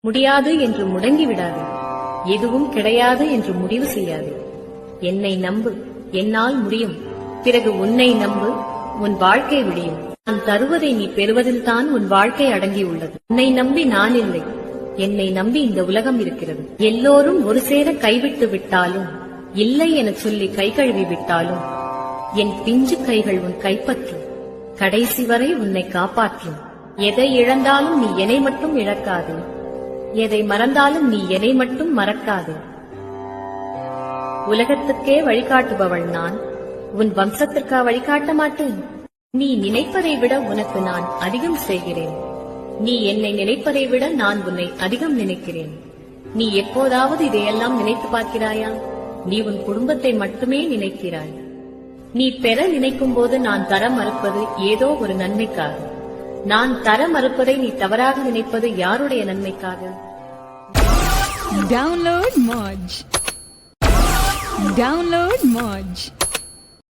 முடியாது என்று முடங்கிவிடாது. எதுவும் கிடையாது என்று முடிவு செய்யாது. என்னை நம்பு, என்னால் முடியும். பிறகு உன்னை நம்பு, உன் வாழ்க்கை விடியும். நான் தருவதை நீ பெறுவதில்தான் உன் வாழ்க்கை அடங்கியுள்ளது. உன்னை நம்பி நான் இல்லை, என்னை நம்பி இந்த உலகம் இருக்கிறது. எல்லோரும் ஒரு சேர கைவிட்டு விட்டாலும், இல்லை என சொல்லி கை கழுவி விட்டாலும், என் பிஞ்சு கைகள் உன் கைப்பற்றும். கடைசி வரை உன்னை காப்பாற்றும். எதை இழந்தாலும் நீ என்னை மட்டும் இழக்காதே, எதை மறந்தாலும் நீ என்னை மட்டும் மறக்காதே. உலகத்துக்கே வழிகாட்டுபவள் நான், உன் வம்சத்திற்கா வழிகாட்ட மாட்டேன்? நீ நினைப்பதை விட உனக்கு நான் அதிகம் செய்கிறேன். நீ என்னை நினைப்பதை விட நான் உன்னை அதிகம் நினைக்கிறேன். நீ எப்போதாவது இதையெல்லாம் நினைத்து பார்க்கிறாயா? நீ உன் குடும்பத்தை மட்டுமே நினைக்கிறாய். நீ பெற நினைக்கும் போது நான் தர மறுப்பது ஏதோ ஒரு நன்மைக்காக. நான் தர மறுப்பதை நீ தவறாக நினைப்பது யாருடைய நன்மைக்காக? Download Moj.